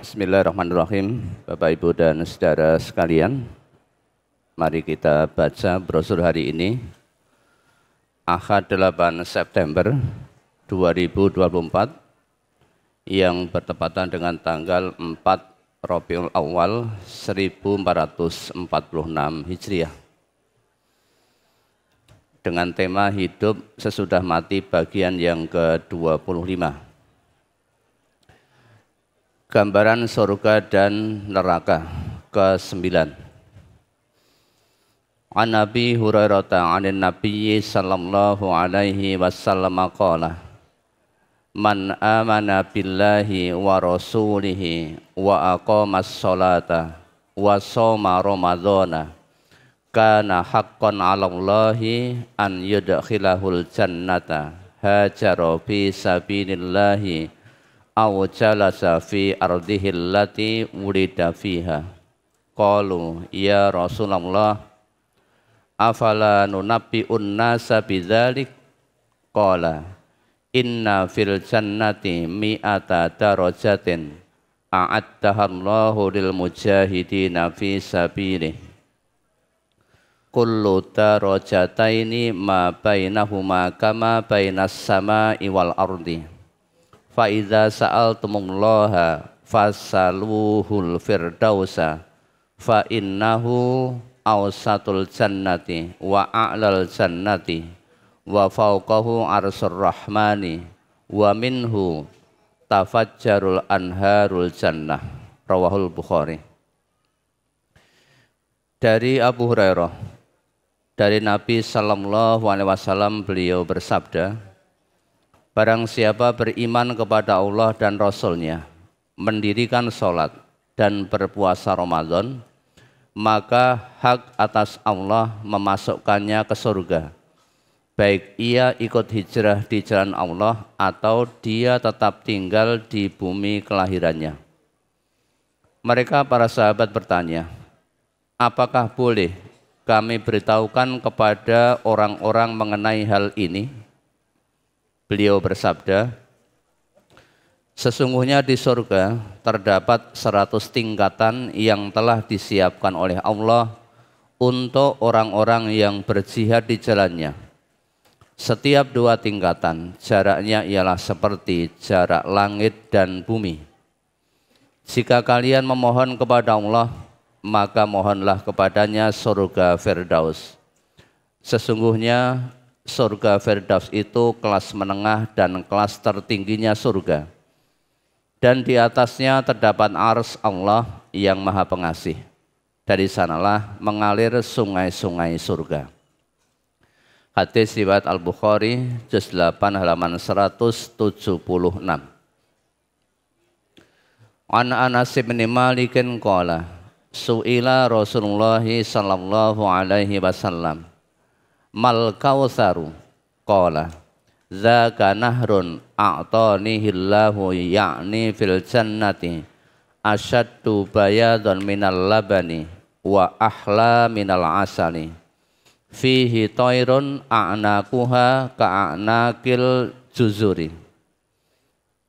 Bismillahirrahmanirrahim. Bapak, Ibu, dan saudara sekalian, mari kita baca brosur hari ini, Ahad 8 September 2024, yang bertepatan dengan tanggal 4 Rabiul Awal 1446 Hijriah. Dengan tema hidup sesudah mati bagian yang ke-25. Gambaran surga dan neraka ke-9. An Abi Hurairah 'anil Nabi sallallahu alaihi wasallam qala: Man amana billahi wa rasulihi wa aqamas sholata wa shoma ramadhana kana haqqan 'ala Allahi an yudkhilahul jannata hajara fi sabilillahi aw jalasa fi ardihi allati wulida fiha. Qalu ya Rasulullah afala nunabbi'un nasa bidzalik? Qala inna fil jannati mi'ata darajatin a'addahallahu lil mujahidina fi sabilihi kullu darajataini ma bainahuma kama bainas sama'i wal ardi fa idza sa'altumullaha fasaluhul firdausa fa innahu awsatul jannati wa a'lal jannati wa fawqahu arsyur rahmani wa minhu tafajjarul anharul jannah. Rawahul Bukhari. Dari Abu Hurairah, dari Nabi sallallahu alaihi wasallam, beliau bersabda, barang siapa beriman kepada Allah dan Rasul-Nya, mendirikan sholat dan berpuasa Ramadan, maka hak atas Allah memasukkannya ke surga, baik ia ikut hijrah di jalan Allah atau dia tetap tinggal di bumi kelahirannya. Mereka para sahabat bertanya, apakah boleh kami beritahukan kepada orang-orang mengenai hal ini? Beliau bersabda, sesungguhnya di surga terdapat 100 tingkatan yang telah disiapkan oleh Allah untuk orang-orang yang berjihad di jalannya. Setiap 2 tingkatan jaraknya ialah seperti jarak langit dan bumi. Jika kalian memohon kepada Allah, maka mohonlah kepadanya surga Firdaus. Sesungguhnya surga Firdaus itu kelas menengah dan kelas tertingginya surga. Dan di atasnya terdapat ars Allah yang maha pengasih. Dari sanalah mengalir sungai-sungai surga. Hadis riwayat Al-Bukhari, juz 8 halaman 176. An Anas bin Malik qala, su'ila Rasulullah sallallahu alaihi wasallam, mal kautsaru? Qala dzaka nahrun a'tanihillahu ya'ni fil jannati asyaddu bayadan minal labani wa ahla minal asali fihi tairun a'naquha ka'anaqil juzuri.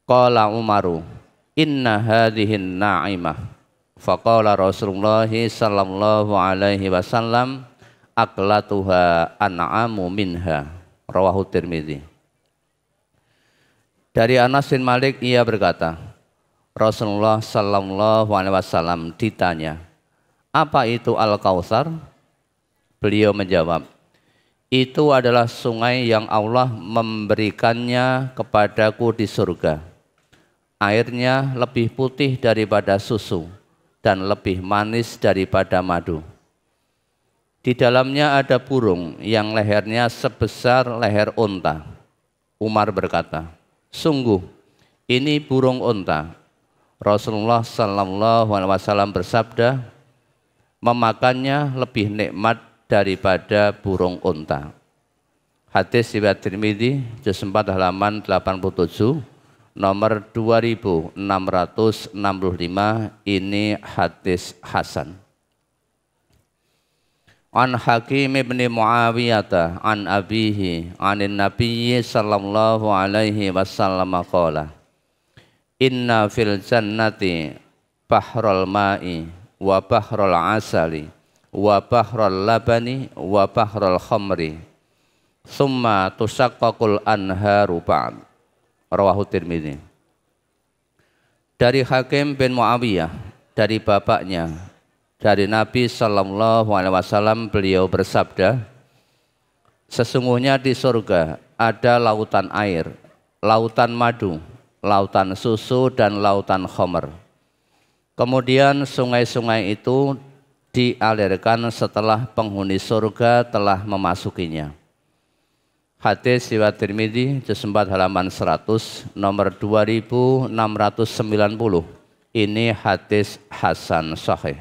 Qala Umaru inna hadhihin na'imah. Faqala Rasulullah sallallahu alaihi wasallam aklatuha an'amu minha. Rawahu Tirmidzi. Dari Anas bin Malik, ia berkata, Rasulullah sallallahu alaihi wasallam ditanya, apa itu Al-Kautsar? Beliau menjawab, itu adalah sungai yang Allah memberikannya kepadaku di surga. Airnya lebih putih daripada susu dan lebih manis daripada madu. Di dalamnya ada burung yang lehernya sebesar leher unta. Umar berkata, sungguh ini burung unta. Rasulullah sallallahu alaihi wasallam bersabda, memakannya lebih nikmat daripada burung unta. Hadis riwayat Tirmidzi, juz 4 halaman 87, nomor 2665. Ini hadis hasan. An Hakim ibn Muawiyah an abihi anin Nabi sallallahu alaihi wasallam qala inna fil jannati bahrul ma'i wa bahrul asali wa bahrul labani wa bahrul khamri summa tusaqqaqul anharu ba'd. Rawahu Tirmidzi. Dari Hakim bin Muawiyah, dari bapaknya, dari Nabi sallallahu alaihi wasallam, beliau bersabda, sesungguhnya di surga ada lautan air, lautan madu, lautan susu dan lautan khamr. Kemudian sungai-sungai itu dialirkan setelah penghuni surga telah memasukinya. Hadis riwayat Tirmidzi juz 4 halaman 100 nomor 2690. Ini hadis hasan sahih.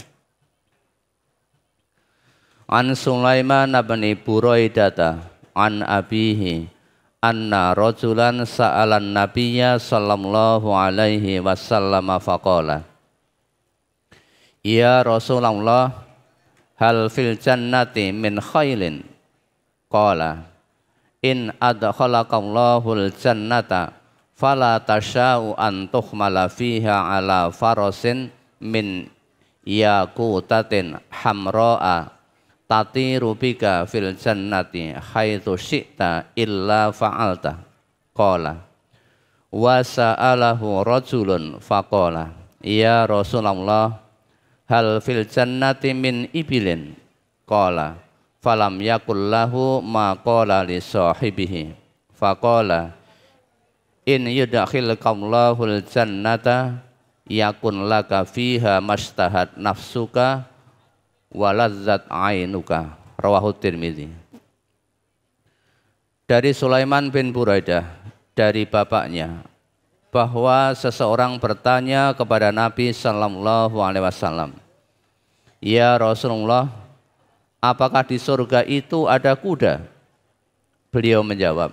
An Sulaiman bin Buraidata an abihi anna rajulan sa'alan nabiyya sallallahu alaihi wasallam faqala, ya Rasulullah, hal fil jannati min khailin? Qala, in adkhalakallahul jannata fala tasha'u an tuhmala fiha ala farasin min yakutatin hamra'a tatiru bika fil jannati haitsu syi'ta illa fa'alta. Qala wa sa'alahu rajulun faqala, ya Rasulullah, hal fil jannati min ibilin? Qala falam yakul lahu ma qala li sahibihi. Faqala in yudkhilkallahul jannata yakun laka fiha mastahat nafsuka walazzat ainuka. Rawahu Tirmidzi. Dari Sulaiman bin Buraidah, dari bapaknya, bahwa seseorang bertanya kepada Nabi sallallahu alaihi wasallam, ya Rasulullah, apakah di surga itu ada kuda? Beliau menjawab,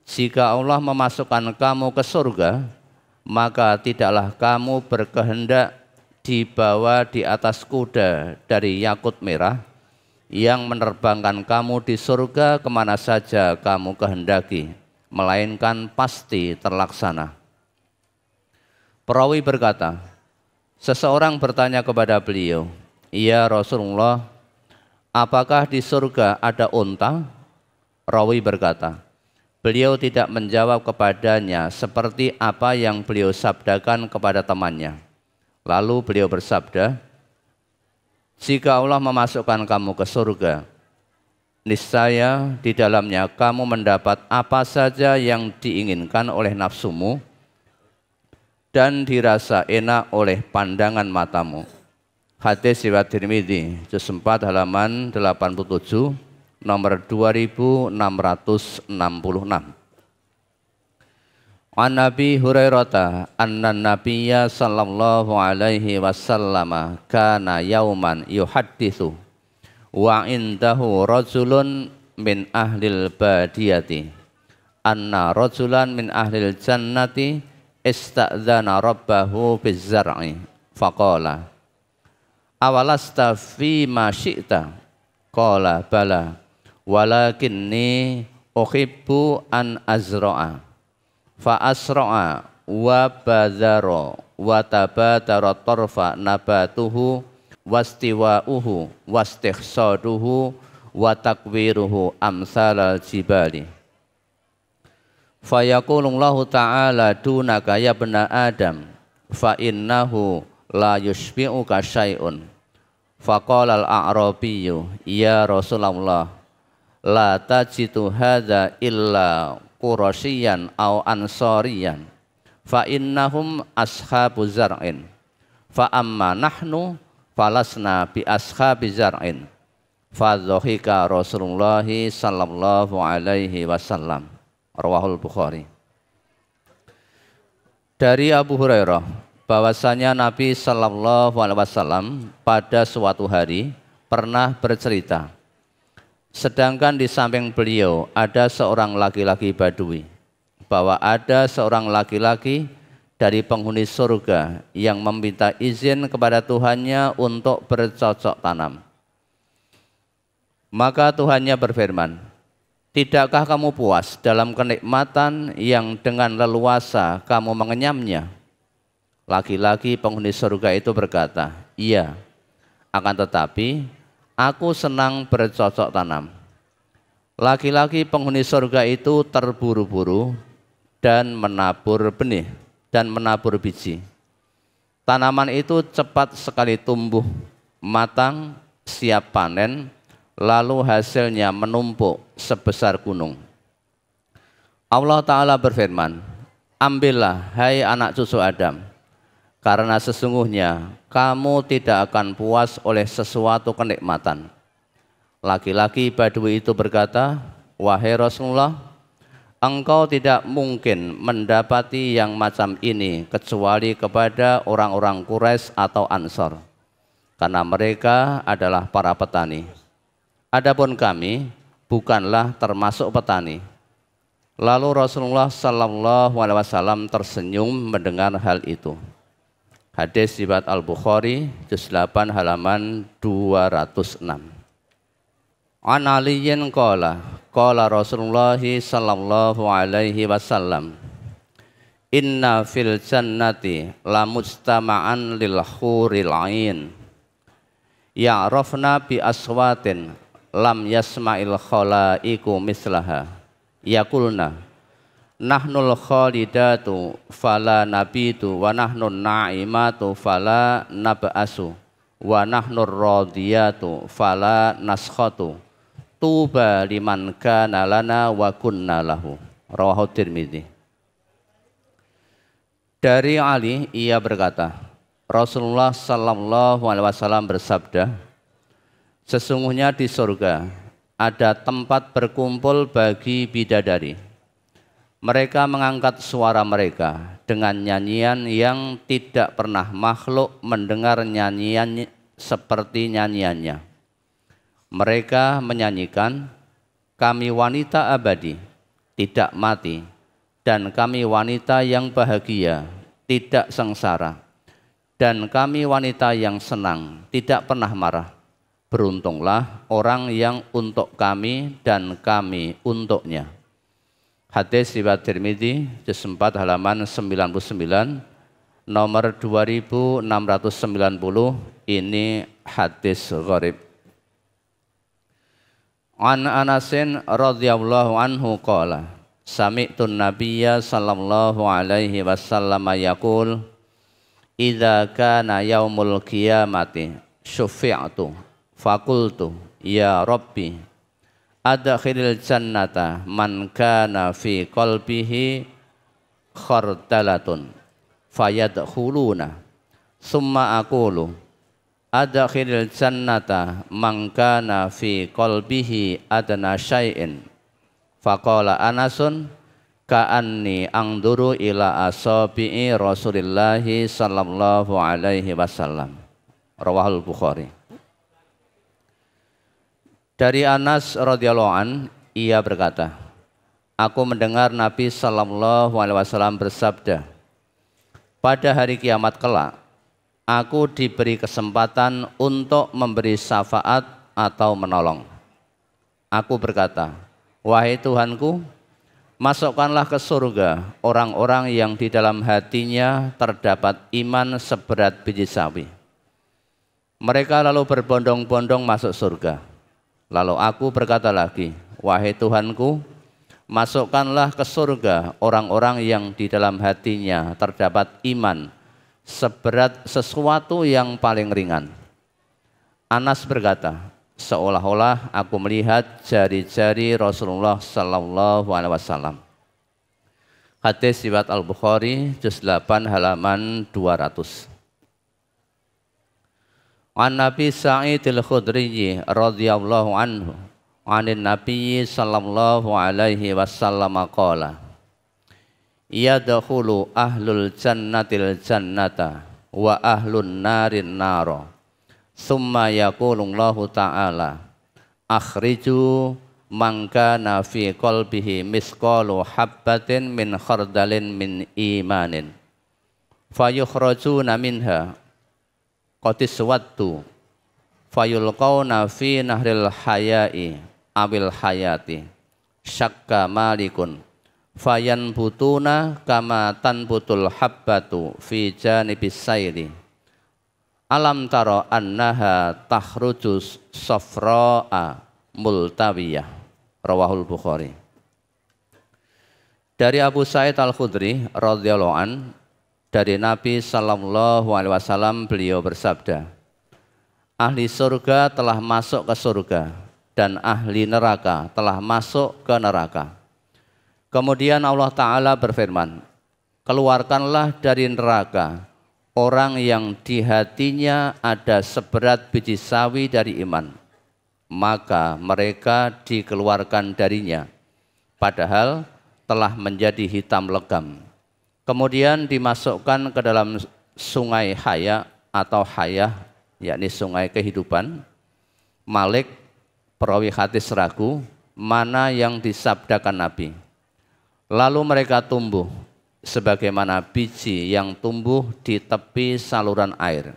jika Allah memasukkan kamu ke surga, maka tidaklah kamu berkehendak dibawa di atas kuda dari yakut merah yang menerbangkan kamu di surga kemana saja kamu kehendaki, melainkan pasti terlaksana. Perawi berkata, seseorang bertanya kepada beliau, ya Rasulullah, apakah di surga ada unta? Rawi berkata, beliau tidak menjawab kepadanya seperti apa yang beliau sabdakan kepada temannya. Lalu beliau bersabda, jika Allah memasukkan kamu ke surga, niscaya di dalamnya kamu mendapat apa saja yang diinginkan oleh nafsumu dan dirasa enak oleh pandangan matamu. Hadis riwayat Tirmidzi juz 4 halaman 87 nomor 2666. An Nabi Hurairah anna Nabiyya sallallahu alaihi wasallam kana yauman yuhadditsu wa indahu rajulun min ahlil badiyati anna rajulan min ahlil jannati ista'dzana rabbahu bizzar'i faqala awalasta fi ma syi'ta? Qala bala walakinni uhibbu an azra'a fa asra'a wa badara wa tabadara tarfa nabatuhu wastiwa'uhu wastihsaduhu wa takwiruhu amsalal jibali. Fayaqulullahu ta'ala dunaka ya bna Adam fa innahu la yushbi'uka syai'un. Faqala al-a'rabiyyu, ya Rasulullah, la tajidu hadza illa qurasyiyan aw ansariyan fa innahum ashabu zar'in fa amma nahnu falasna bi ashabi zar'in. Fa dhahika Rasulullah sallallahu alaihi wasallam. Rawahul Bukhari. Dari Abu Hurairah bahwasanya Nabi sallallahu alaihi wasallam pada suatu hari pernah bercerita, sedangkan di samping beliau ada seorang laki-laki Badui, bahwa ada seorang laki-laki dari penghuni surga yang meminta izin kepada Tuhannya untuk bercocok tanam. Maka Tuhannya berfirman, tidakkah kamu puas dalam kenikmatan yang dengan leluasa kamu mengenyamnya? Laki-laki penghuni surga itu berkata, iya, akan tetapi aku senang bercocok tanam. Laki-laki penghuni surga itu terburu-buru dan menabur benih dan menabur biji. Tanaman itu cepat sekali tumbuh, matang, siap panen, lalu hasilnya menumpuk sebesar gunung. Allah Ta'ala berfirman, ambillah hai anak cucu Adam, karena sesungguhnya kamu tidak akan puas oleh sesuatu kenikmatan. Laki-laki Badui itu berkata, wahai Rasulullah, engkau tidak mungkin mendapati yang macam ini kecuali kepada orang-orang Quraisy atau Ansor, karena mereka adalah para petani. Adapun kami bukanlah termasuk petani. Lalu Rasulullah Sallallahu Alaihi Wasallam tersenyum mendengar hal itu. Hadis riwayat Al-Bukhari, juz 8 halaman 206. An Aliyin qala Rasulullah Sallallahu Alaihi Wasallam, inna fil jannati la mustama'an lil huril ain ya'rafna bi aswatin lam yasma'il khalaiku mislaha yaqulna nahnul khalidatu fala nabitu wa nahnun na'imatu fala nab'asu wa nahnur radiyatu fala naskhatu tuba liman kana lana wa kunna lahu. Rawahu Tirmidzi. Dari Ali ia berkata, Rasulullah Sallallahu Alaihi Wasallam bersabda, sesungguhnya di surga ada tempat berkumpul bagi bidadari. Mereka mengangkat suara mereka dengan nyanyian yang tidak pernah makhluk mendengar nyanyian seperti nyanyiannya. Mereka menyanyikan, kami wanita abadi, tidak mati, dan kami wanita yang bahagia, tidak sengsara, dan kami wanita yang senang, tidak pernah marah. Beruntunglah orang yang untuk kami dan kami untuknya. Hadis riwayat Tirmidzi, juz 4 halaman 99, nomor 2690. Ini hadis gharib. An Anasin radhiyallahu anhu qala, sami'tun nabiyya sallallahu alaihi wasallam yaqul, idza kana yaumul qiyamati syufi'tu fakultu ya rabbi adkhilil jannata man kana fi qalbihi khardalatun fayadkhuluna summa aqulu adkhilil jannata man kana fi qalbihi adna syai'in faqala Anasun ka'anni angduru ila asabi'i Rasulillahi sallallahu alaihi wasallam. Rawahul Bukhari. Dari Anas radhiyallahu an, ia berkata, aku mendengar Nabi sallallahu alaihi wasallam bersabda, pada hari kiamat kelak aku diberi kesempatan untuk memberi syafaat atau menolong. Aku berkata, wahai Tuhanku, masukkanlah ke surga orang-orang yang di dalam hatinya terdapat iman seberat biji sawi. Mereka lalu berbondong-bondong masuk surga. Lalu aku berkata lagi, wahai Tuhanku, masukkanlah ke surga orang-orang yang di dalam hatinya terdapat iman seberat sesuatu yang paling ringan. Anas berkata, seolah-olah aku melihat jari-jari Rasulullah Sallallahu Alaihi Wasallam. Hadis riwayat Al-Bukhari, juz 8 halaman 200. An Nabi Sa'id Al-Khudri radhiyallahu anhu, anin Nabi sallallahu alaihi wasallam qala, yadkhulu ahlul jannatil jannata wa ahlun narin naro summa yaqulullahu ta'ala akhriju man kana fi qalbihi misqalu habbatin min khardalin min imanin fayukhrajuna minha qatiswattu fayulqauna fi nahril haya'i awil hayati syakka malikun fayan butuna kama tanbutul habbatu fi janibis sayli alam taro annaha takhrujus safra'a multawiyah. Rawahul Bukhari. Dari Abu Sa'id Al-Khudri radhiyallahu an, dari Nabi sallallahu alaihi wasallam, beliau bersabda, ahli surga telah masuk ke surga dan ahli neraka telah masuk ke neraka. Kemudian Allah Ta'ala berfirman, keluarkanlah dari neraka orang yang di hatinya ada seberat biji sawi dari iman. Maka mereka dikeluarkan darinya, padahal telah menjadi hitam legam. Kemudian dimasukkan ke dalam sungai haya atau hayah, yakni sungai kehidupan. Malik perawi hadis ragu mana yang disabdakan Nabi. Lalu mereka tumbuh sebagaimana biji yang tumbuh di tepi saluran air.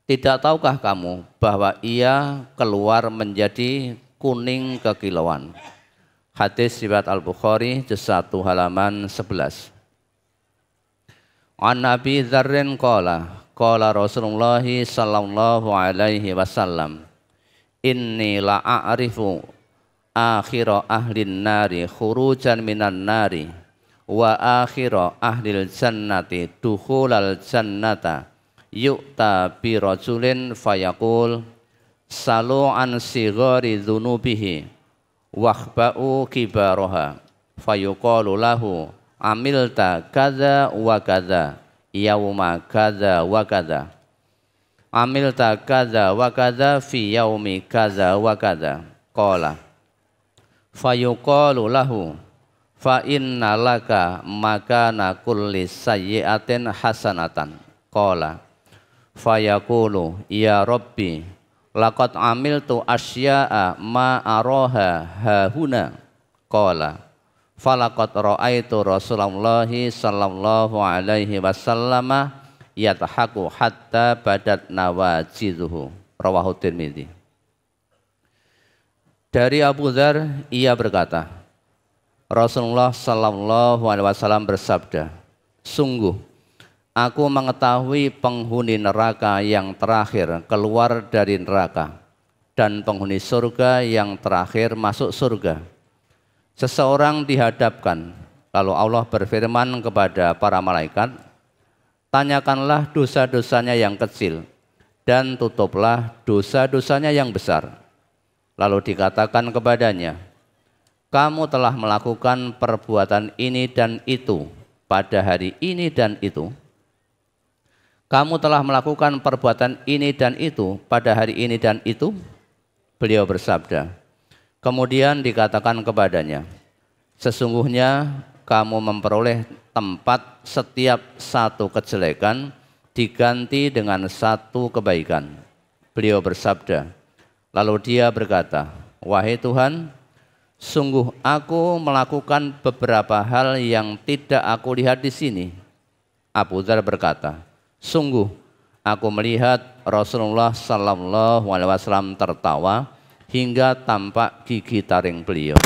Tidak tahukah kamu bahwa ia keluar menjadi kuning kekilauan? Hadis riwayat Al-Bukhari juz 1 halaman 11. An Nabi Dzarrin qala Rasulullah sallallahu alaihi wasallam, inni la a'rifu akhira ahlin nari khurujan minan nari wa akhira ahlil jannati dukhulal jannata yu'ta bi rajulin fayaqul salu an sighari dzunubihi wakhba'u kibaraha fayuqalu lahu amilta kadza wa kadza yauma kadza wa kadza amilta kadza wa kadza fi yaumi kadza wa kadza qala fayuqalu lahu fa inna laka makana kulli sayyi'atin hasanatan qala fayaqulu ya rabbi laqad amiltu asya'a ma araha hahuna qala falaqad ra'aitu Rasulullah sallallahu alaihi wasallam yadhaku hatta badat nawajiduhu. Rawahu Tirmidzi. Dari Abu Dzar, ia berkata, Rasulullah sallallahu alaihi wasallam bersabda, sungguh aku mengetahui penghuni neraka yang terakhir keluar dari neraka dan penghuni surga yang terakhir masuk surga. Seseorang dihadapkan, lalu Allah berfirman kepada para malaikat, tanyakanlah dosa-dosanya yang kecil dan tutuplah dosa-dosanya yang besar. Lalu dikatakan kepadanya, kamu telah melakukan perbuatan ini dan itu pada hari ini dan itu. Kamu telah melakukan perbuatan ini dan itu pada hari ini dan itu. Beliau bersabda. Kemudian dikatakan kepadanya, sesungguhnya kamu memperoleh tempat setiap satu kejelekan diganti dengan satu kebaikan. Beliau bersabda. Lalu dia berkata, wahai Tuhan, sungguh aku melakukan beberapa hal yang tidak aku lihat di sini. Abu Dzar berkata, sungguh aku melihat Rasulullah sallallahu alaihi wasallam tertawa hingga tampak gigi taring beliau.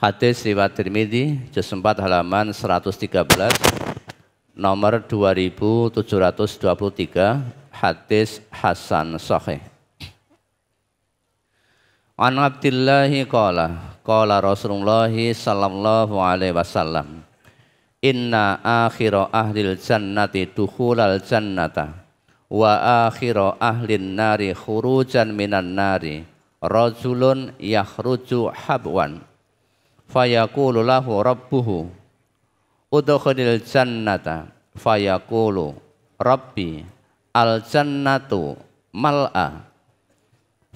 Hadis riwayat Tirmidzi juz 4 halaman 113, nomor 2723, hadis hasan sahih. An Abdillahi qala Rasulullah sallallahu alaihi wasallam, inna akhira ahlil jannati dukhulal jannata wa akhira ahlin nari khurujan minan nari rajulun yakhruju habwan fayaqulu lahu rabbuhu udkhulil jannata fayaqulu rabbi al jannatu mal'a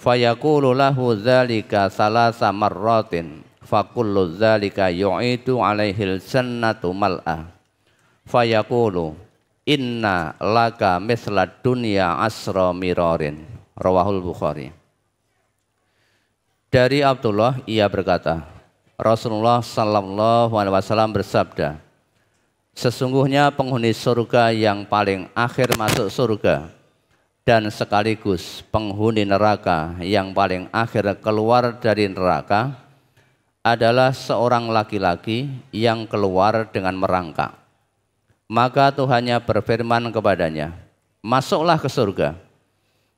fayaqulu lahu dzalika salasa marratin fakullu dzalika yu'idu alaihil jannatu mal'a fayaqulu inna laka misla dunya asra mirarin. Rawahul Bukhari. Dari Abdullah, ia berkata, Rasulullah sallallahu alaihi wasallam bersabda, sesungguhnya penghuni surga yang paling akhir masuk surga dan sekaligus penghuni neraka yang paling akhir keluar dari neraka adalah seorang laki-laki yang keluar dengan merangkak. Maka Tuhannya berfirman kepadanya, masuklah ke surga.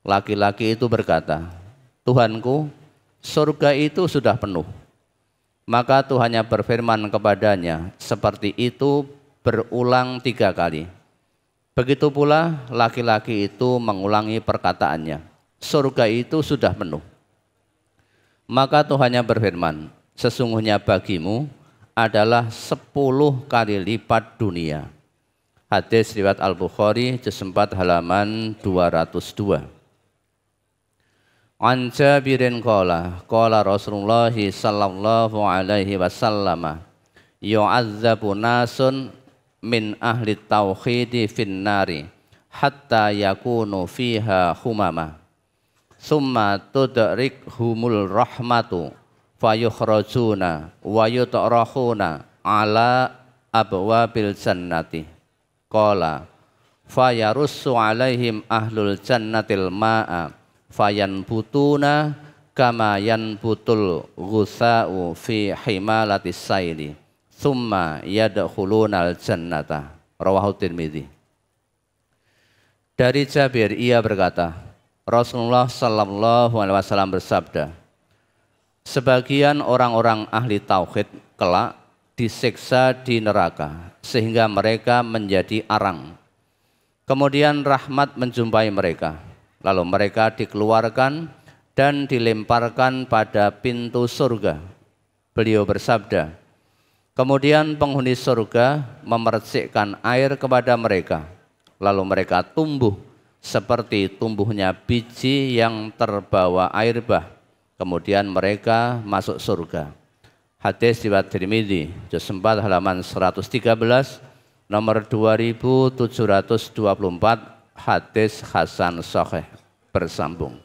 Laki-laki itu berkata, Tuhanku, surga itu sudah penuh. Maka Tuhannya berfirman kepadanya, seperti itu berulang 3 kali. Begitu pula laki-laki itu mengulangi perkataannya, surga itu sudah penuh. Maka Tuhannya berfirman, sesungguhnya bagimu adalah 10 kali lipat dunia. Hadis riwayat Al-Bukhari juz 4 halaman 202. An Jabirin qala Rasulullah sallallahu alaihi wasallam yu'adzabu nasun min ahli tauhidi finnari hatta yakunu fiha humama summa tudrikhumul rahmatu fayukhrajuna wa yutrahuna ala abwabil jannati. Qala fayarussu alaihim ahlul jannatil ma'a fayanbutuna kama yanbutul ghusa'u fi himalatis sayli thumma yadkhulunal jannata. Rawahu Tirmidzi. Dari Jabir ia berkata, Rasulullah sallallahu alaihi wasallam bersabda, sebagian orang-orang ahli tauhid kelak disiksa di neraka sehingga mereka menjadi arang. Kemudian rahmat menjumpai mereka, lalu mereka dikeluarkan dan dilemparkan pada pintu surga. Beliau bersabda, kemudian penghuni surga memercikkan air kepada mereka, lalu mereka tumbuh seperti tumbuhnya biji yang terbawa air bah. Kemudian mereka masuk surga. Hadis riwayat Tirmidzi juz 4 halaman 113, nomor 2724, hadis hasan sahih bersambung.